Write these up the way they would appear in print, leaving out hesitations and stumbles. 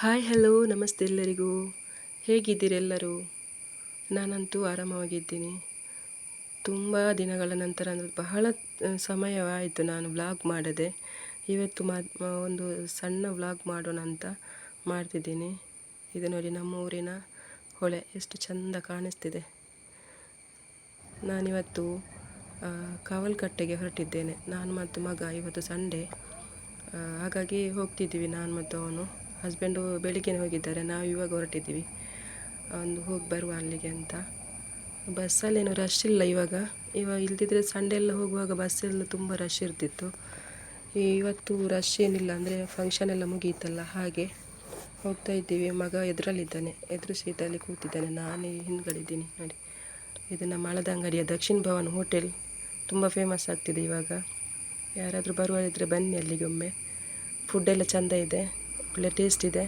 Hi hello ನಮಸ್ತೆ ಎಲ್ಲರಿಗೂ. ಹೇಗಿದ್ದೀರೆಲ್ಲರೂ? ನಾನಂತೂ ಆರಾಮವಾಗಿದ್ದೀನಿ. ತುಂಬ ದಿನಗಳ ನಂತರ ಅಂದರೆ ಬಹಳ ಸಮಯವಾಯಿತು ನಾನು ವ್ಲಾಗ್ ಮಾಡದೆ. ಇವತ್ತು ಒಂದು ಸಣ್ಣ ವ್ಲಾಗ್ ಮಾಡೋಣ ಅಂತ ಮಾಡ್ತಿದ್ದೀನಿ. ಇದು ನೋಡಿ ನಮ್ಮ ಊರಿನ ಹೊಳೆ ಎಷ್ಟು ಚೆಂದ ಕಾಣಿಸ್ತಿದೆ. ನಾನಿವತ್ತು ಕಾವಲ್ಕಟ್ಟೆಗೆ ಹೊರಟಿದ್ದೇನೆ. ನಾನು ಮತ್ತು ಮಗ ಇವತ್ತು ಸಂಡೇ, ಹಾಗಾಗಿ ಹೋಗ್ತಿದ್ದೀವಿ. ನಾನು ಮತ್ತು ಅವನು, ಹಸ್ಬೆಂಡು ಬೆಳಿಗ್ಗೆ ಹೋಗಿದ್ದಾರೆ, ನಾವು ಇವಾಗ ಹೊರಟಿದ್ದೀವಿ. ಒಂದು ಹೋಗಿ ಬರುವ ಅಲ್ಲಿಗೆ ಅಂತ. ಬಸ್ಸಲ್ಲೇನು ರಶ್ ಇಲ್ಲ ಇವಾಗ ಇಲ್ದಿದ್ರೆ ಸಂಡೇ ಎಲ್ಲ ಹೋಗುವಾಗ ಬಸ್ಸೆಲ್ಲ ತುಂಬ ರಶ್ ಇರ್ತಿತ್ತು. ಇವತ್ತು ರಶ್ ಏನಿಲ್ಲ, ಅಂದರೆ ಫಂಕ್ಷನ್ ಎಲ್ಲ ಮುಗಿಯಿತಲ್ಲ, ಹಾಗೆ ಹೋಗ್ತಾ ಇದ್ದೀವಿ. ಮಗ ಎದುರಲ್ಲಿದ್ದಾನೆ, ಎದುರು ಸೀಟಲ್ಲಿ ಕೂತಿದ್ದಾನೆ, ನಾನು ಹಿಂದ್ಗಡೆ ಇದ್ದೀನಿ. ನೋಡಿ, ಇದು ನಮ್ಮ ಹಳದಂಗಡಿಯ ದಕ್ಷಿಣ ಭವನ್ ಹೋಟೆಲ್ ತುಂಬ ಫೇಮಸ್ ಆಗ್ತಿದೆ ಇವಾಗ. ಯಾರಾದರೂ ಬರುವವರಿದ್ದರೆ ಬನ್ನಿ ಅಲ್ಲಿಗೆ ಒಮ್ಮೆ. ಫುಡ್ಡೆಲ್ಲ ಚೆಂದ ಇದೆ, ಒಳ್ಳೆ ಟೇಸ್ಟ್ ಇದೆ.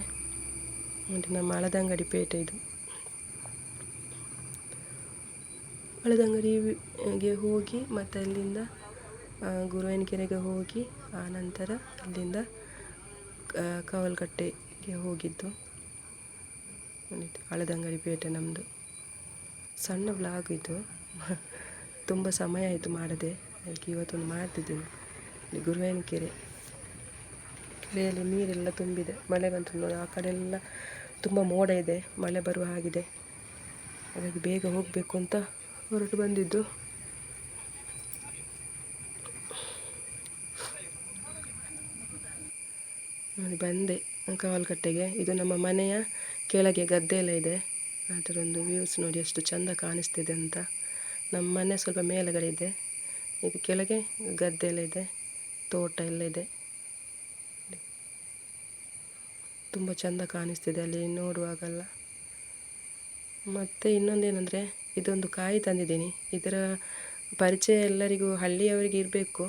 ನೋಡಿ, ನಮ್ಮ ಹಳದಂಗಡಿ ಪೇಟೆ ಇದು. ಹಳದಂಗಡಿಗೆ ಹೋಗಿ ಮತ್ತು ಅಲ್ಲಿಂದ ಗುರುವಾಯನಕೆರೆಗೆ ಹೋಗಿ ಆನಂತರ ಅಲ್ಲಿಂದ ಕಾವಲ್ಕಟ್ಟೆಗೆ ಹೋಗಿದ್ದು. ಹಳದಂಗಡಿ ಪೇಟೆ ನಮ್ಮದು. ಸಣ್ಣ ವ್ಲಾಗ್ ಇದು, ತುಂಬ ಸಮಯ ಆಯಿತು ಮಾಡದೆ, ಅದಕ್ಕೆ ಇವತ್ತೊಂದು ಮಾಡ್ತಿದ್ದೀನಿ. ಗುರುವಾಯನಕೆರೆ ಕೆರೆಯಲ್ಲಿ ನೀರೆಲ್ಲ ತುಂಬಿದೆ, ಮಳೆ ಬಂತು ನೋಡಿ. ಆ ಕಡೆ ಎಲ್ಲ ತುಂಬ ಮೋಡ ಇದೆ, ಮಳೆ ಬರುವ ಹಾಗಿದೆ. ಹಾಗಾಗಿ ಬೇಗ ಹೋಗಬೇಕು ಅಂತ ಹೊರಟು ಬಂದಿದ್ದು. ನೋಡಿ, ಬಂದೆ ಕಾವಲ್ಕಟ್ಟೆಗೆ. ಇದು ನಮ್ಮ ಮನೆಯ ಕೆಳಗೆ ಗದ್ದೆ ಎಲ್ಲ ಇದೆ, ಅದರೊಂದು ವ್ಯೂಸ್ ನೋಡಿ ಎಷ್ಟು ಚೆಂದ ಕಾಣಿಸ್ತಿದೆ ಅಂತ. ನಮ್ಮ ಮನೆ ಸ್ವಲ್ಪ ಮೇಲುಗಡೆ ಇದೆ, ಇದು ಕೆಳಗೆ ಗದ್ದೆ ಎಲ್ಲ ಇದೆ, ತೋಟ ಎಲ್ಲ ಇದೆ. ತುಂಬ ಚೆಂದ ಕಾಣಿಸ್ತಿದೆ ಅಲ್ಲಿ ನೋಡುವಾಗಲ್ಲ. ಮತ್ತು ಇನ್ನೊಂದೇನೆಂದರೆ, ಇದೊಂದು ಕಾಯಿ ತಂದಿದ್ದೀನಿ. ಇದರ ಪರಿಚಯ ಎಲ್ಲರಿಗೂ ಹಳ್ಳಿಯವರಿಗೆ ಇರಬೇಕು.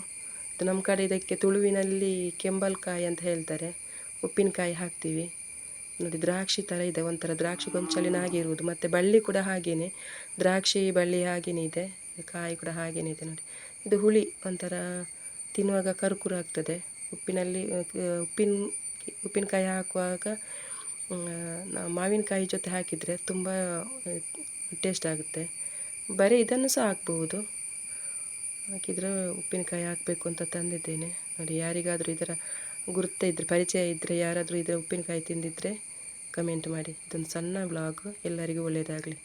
ಇದು ನಮ್ಮ ಕಡೆ ಇದಕ್ಕೆ ತುಳುವಿನಲ್ಲಿ ಕೆಂಬಲ್ಕಾಯಿ ಅಂತ ಹೇಳ್ತಾರೆ. ಉಪ್ಪಿನಕಾಯಿ ಹಾಕ್ತೀವಿ ನೋಡಿ. ದ್ರಾಕ್ಷಿ ಥರ ಇದೆ, ಒಂಥರ ದ್ರಾಕ್ಷಿ ಗೊಂಚಲಿನ ಹಾಗೆ ಇರುವುದು. ಮತ್ತು ಬಳ್ಳಿ ಕೂಡ ಹಾಗೇ, ದ್ರಾಕ್ಷಿ ಬಳ್ಳಿ ಹಾಗೇ ಇದೆ, ಕಾಯಿ ಕೂಡ ಹಾಗೇ ಇದೆ ನೋಡಿ. ಇದು ಹುಳಿ, ಒಂಥರ ತಿನ್ನುವಾಗ ಕರ್ಕುರ ಆಗ್ತದೆ. ಉಪ್ಪಿನಕಾಯಿ ಹಾಕುವಾಗ ನಾವು ಮಾವಿನಕಾಯಿ ಜೊತೆ ಹಾಕಿದರೆ ತುಂಬ ಟೇಸ್ಟ್ ಆಗುತ್ತೆ. ಬರೀ ಇದನ್ನು ಸಹ ಹಾಕ್ಬಹುದು, ಹಾಕಿದರೆ ಉಪ್ಪಿನಕಾಯಿ ಹಾಕಬೇಕು ಅಂತ ತಂದಿದ್ದೇನೆ ನೋಡಿ. ಯಾರಿಗಾದರೂ ಇದರ ಗುರುತ ಇದ್ದರೆ, ಪರಿಚಯ ಇದ್ದರೆ, ಯಾರಾದರೂ ಇದರ ಉಪ್ಪಿನಕಾಯಿ ತಿಂದಿದ್ದರೆ ಕಮೆಂಟ್ ಮಾಡಿ. ಇದೊಂದು ಸಣ್ಣ ವ್ಲಾಗ್, ಎಲ್ಲರಿಗೂ ಒಳ್ಳೆಯದಾಗಲಿ.